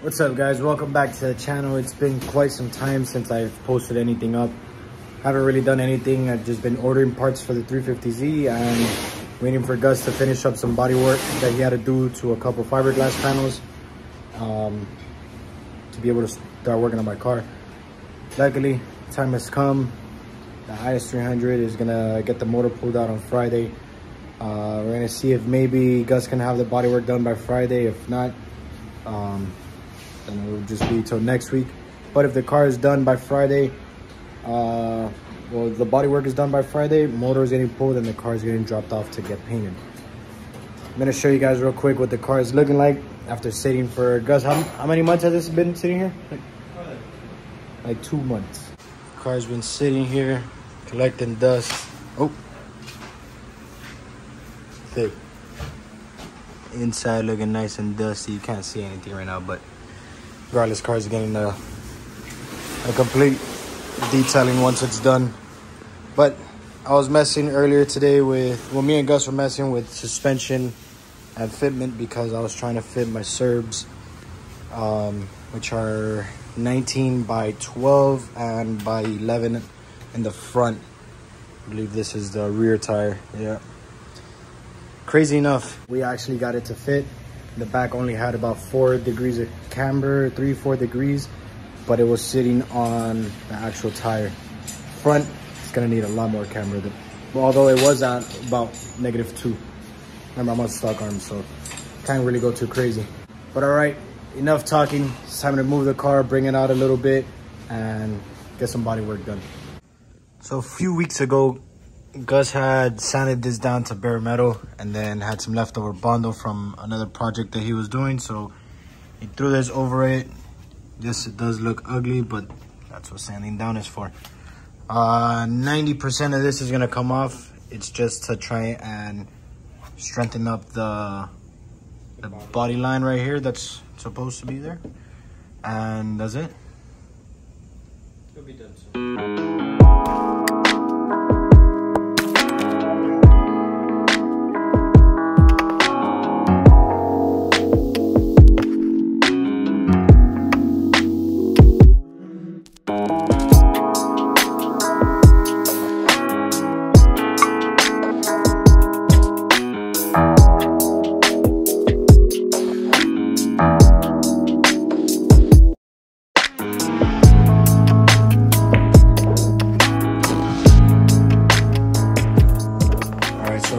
What's up, guys? Welcome back to the channel. It's been quite some time since I've posted anything up. Haven't really done anything. I've just been ordering parts for the 350Z and waiting for Gus to finish up some body work that he had to do to a couple fiberglass panels to be able to start working on my car. Luckily, time has come. The Is300 is gonna get the motor pulled out on Friday. We're gonna see if maybe Gus can have the body work done by Friday. If not, then it will just be till next week. But if the car is done by Friday, well, the body work is done by Friday, motor is getting pulled and the car is getting dropped off to get painted. I'm gonna show you guys real quick what the car is looking like after sitting for Gus. How many months has this been sitting here? Like 2 months. The car's been sitting here collecting dust. Oh, thick. Inside looking nice and dusty. You can't see anything right now, but regardless, car is getting a complete detailing once it's done. But I was messing earlier today with, well, me and Gus were messing with suspension and fitment because I was trying to fit my Serbs, which are 19 by 12 and by 11 in the front. I believe this is the rear tire. Yeah. Crazy enough, we actually got it to fit. The back only had about 4 degrees of camber, 3-4 degrees, but it was sitting on the actual tire. Front, it's gonna need a lot more camber, although it was at about -2. Remember, I'm on stock arms, so can't really go too crazy. But all right, enough talking. It's time to move the car, bring it out a little bit, and get some body work done. So a few weeks ago, Gus had sanded this down to bare metal and then had some leftover Bondo from another project that he was doing. So he threw this over it. Yes, it does look ugly, but that's what sanding down is for. 90% of this is gonna come off. It's just to try and strengthen up the body line right here that's supposed to be there. And that's it. It'll be done soon.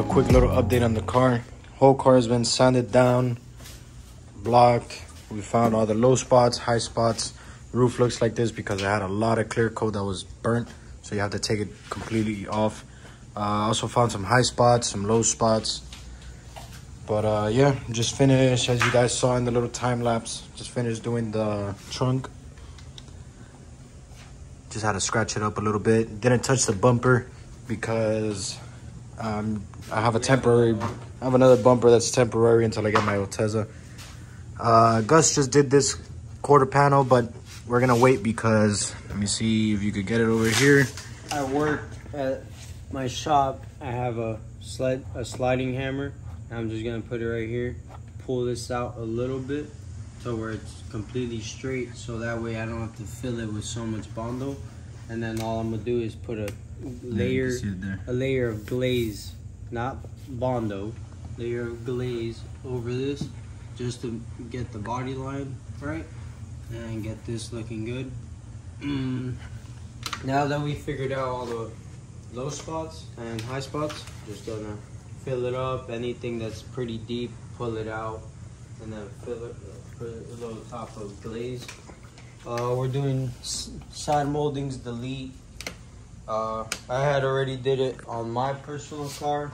Quick little update on the car. Whole car has been sanded down, blocked. We found all the low spots, high spots. Roof looks like this because it had a lot of clear coat that was burnt, so you have to take it completely off. Also found some high spots, some low spots. But yeah, just finished, as you guys saw in the little time lapse, just finished doing the trunk. Just had to scratch it up a little bit. Didn't touch the bumper because I have another bumper that's temporary until I get my Oteza. Gus just did this quarter panel, but we're gonna wait because, let me see if you could get it over here. I work at my shop. I have a sliding hammer. I'm just gonna put it right here, pull this out a little bit to where it's completely straight, so that way I don't have to fill it with so much Bondo. And then all I'm gonna do is put a layer of glaze, not Bondo, layer of glaze over this, just to get the body line right and get this looking good. Now that we figured out all the low spots and high spots, just gonna fill it up. Anything that's pretty deep, pull it out, and then fill it, put a little top of glaze. We're doing side moldings, delete. I had already did it on my personal car.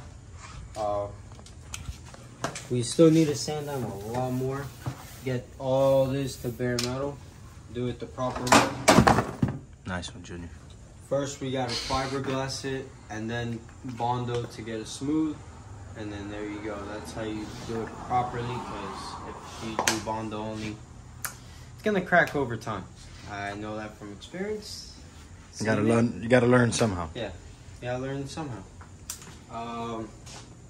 We still need to sand down a lot more. Get all this to bare metal. Do it the proper way. Nice one, Junior. First, we gotta fiberglass it, and then Bondo to get it smooth. And then there you go. That's how you do it properly. Because if you do Bondo only, it's gonna crack over time. I know that from experience. You gotta learn. You gotta learn somehow. Yeah, you gotta learn somehow.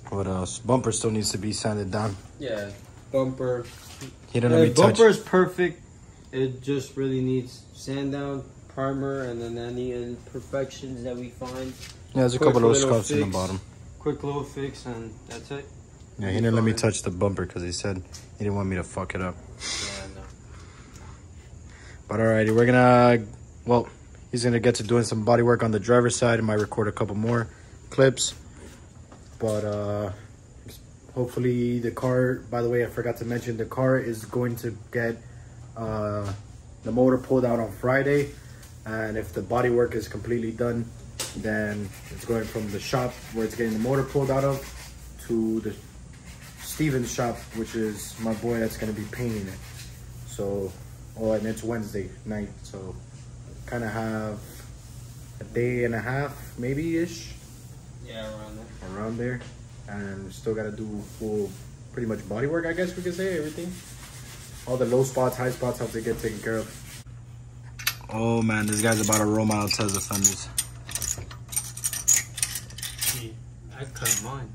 What else? Bumper still needs to be sanded down. Yeah, bumper. He don't let me touch. Bumper is perfect. It just really needs sand down, primer, and then any imperfections that we find. Yeah, there's a couple little scuffs in the bottom. Quick little fix, and that's it. Yeah, he didn't let me touch the bumper because he said he didn't want me to fuck it up. Yeah, no. But alrighty, we're gonna, well, he's gonna get to doing some body work on the driver's side. I might record a couple more clips. But hopefully the car, by the way, I forgot to mention, the car is going to get the motor pulled out on Friday. And if the body work is completely done, then it's going from the shop where it's getting the motor pulled out of to the Steven's shop, which is my boy that's going to be painting it. So, oh, and it's Wednesday night, so kind of have a day and a half, maybe-ish. Yeah, around there. Around there. And still got to do full, pretty much body work, I guess we could say, everything. All the low spots, high spots have to get taken care of. Oh man, this guy's about to roll my Altezza fenders. I cut mine.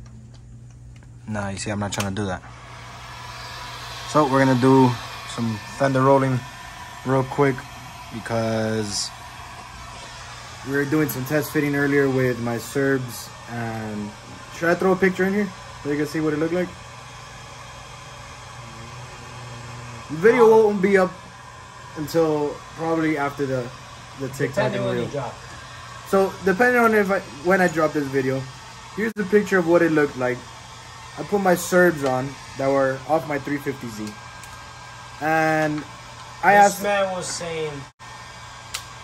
Nah, you see, I'm not trying to do that. So we're gonna do some fender rolling real quick because we were doing some test fitting earlier with my Serbs. And should I throw a picture in here so you can see what it looked like? The video won't be up until probably after the TikTok and reel. So depending on when I drop this video, here's the picture of what it looked like. I put my Serbs on that were off my 350Z, and I asked. This man was saying,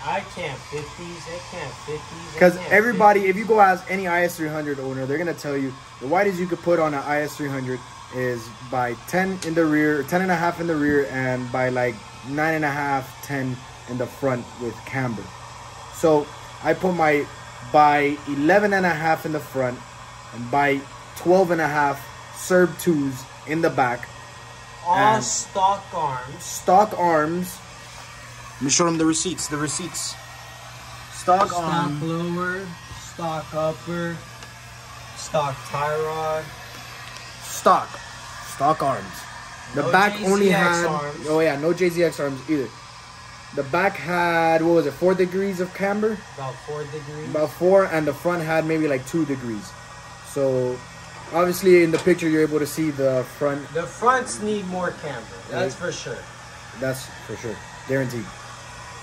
"I can't fit these. I can't fit these." Because everybody, if you go ask any Is300 owner, they're gonna tell you the widest you could put on an Is300 is by 10 in the rear, 10 and a half in the rear, and by like 9 and a half, 10 in the front with camber. So I put my by 11 and a half in the front and by 12 and a half Serb 2s in the back. All stock arms. Stock arms. Let me show them the receipts. The receipts. Stock arm. Lower, stock upper, stock tie rod. Stock arms. The No back JZX only had arms. Oh yeah, no JZX arms either. The back had, what was it, 4 degrees of camber? About 4 degrees. About 4, and the front had maybe like 2 degrees. So obviously in the picture you're able to see the front. The fronts need more camber. That's for sure. That's for sure, guaranteed.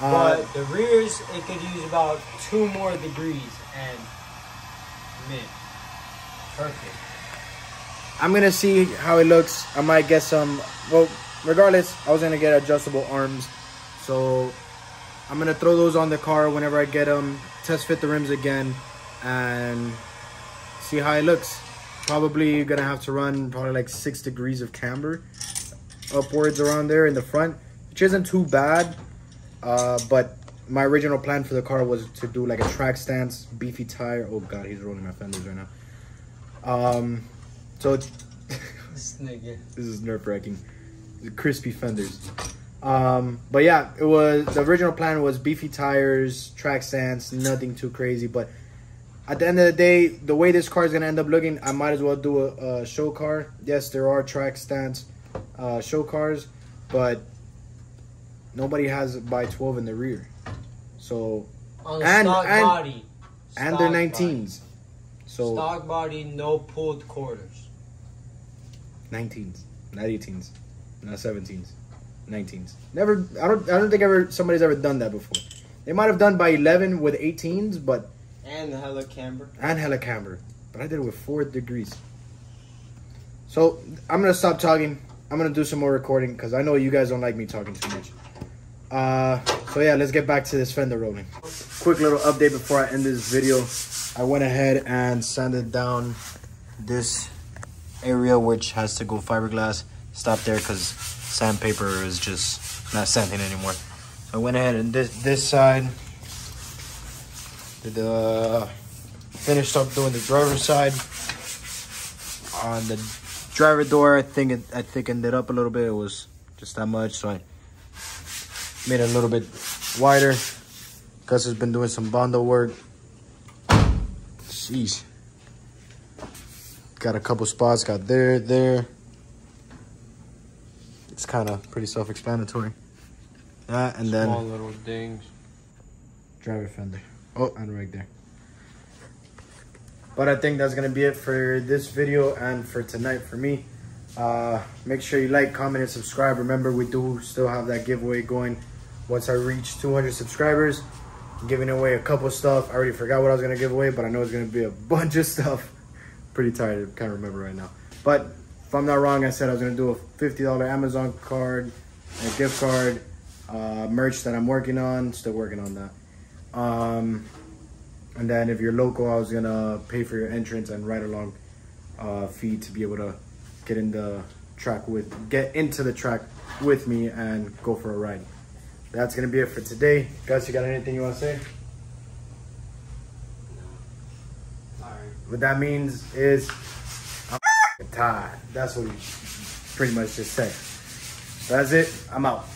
But the rears, it could use about 2 more degrees and mid. Perfect. I'm gonna see how it looks. I might get some, well, regardless, I was gonna get adjustable arms. So I'm gonna throw those on the car whenever I get them, test fit the rims again, and see how it looks. Probably gonna have to run probably like 6 degrees of camber upwards around there in the front, which isn't too bad. But my original plan for the car was to do like a track stance, beefy tire. Oh god, he's rolling my fenders right now. So This nigga. this is nerve-wracking. Crispy fenders. But yeah, it was, the original plan was beefy tires, track stance, nothing too crazy. But at the end of the day, the way this car is gonna end up looking, I might as well do a show car. Yes, there are track stance show cars, but nobody has by 12 in the rear. So On the stock body. And they're 19s. So stock body, no pulled quarters. 19s, not 18s, not 17s, 19s. Never. I don't think somebody's ever done that before. They might have done by 11 with 18s, but And hella camber. and hella camber. But I did it with 4 degrees. So I'm gonna stop talking. I'm gonna do some more recording because I know you guys don't like me talking too much. So yeah, let's get back to this fender rolling. Quick little update before I end this video. I went ahead and sanded down this area, which has to go fiberglass. Stop there because sandpaper is just not sanding anymore. So I went ahead and this side did finished up doing the driver's side. On the driver door, I thickened it up a little bit. It was just that much, so I made it a little bit wider. Gus has been doing some Bondo work. Jeez. Got a couple spots, got there. It's kind of pretty self-explanatory. and then small little dings. Driver fender. Oh, and right there. But I think that's gonna be it for this video and for tonight for me. Make sure you like, comment, and subscribe. Remember, we do still have that giveaway going. Once I reach 200 subscribers, I'm giving away a couple stuff. I already forgot what I was gonna give away, but I know it's gonna be a bunch of stuff. Pretty tired, I can't remember right now. But if I'm not wrong, I said I was gonna do a $50 Amazon card, a gift card, merch that I'm working on, still working on that. And then if you're local, I was gonna pay for your entrance and ride along fee to be able to get into the track with me and go for a ride. That's gonna be it for today. Gus, you got anything you wanna say? No. Sorry. What that means is I'm tired. That's what he pretty much just said. That's it. I'm out.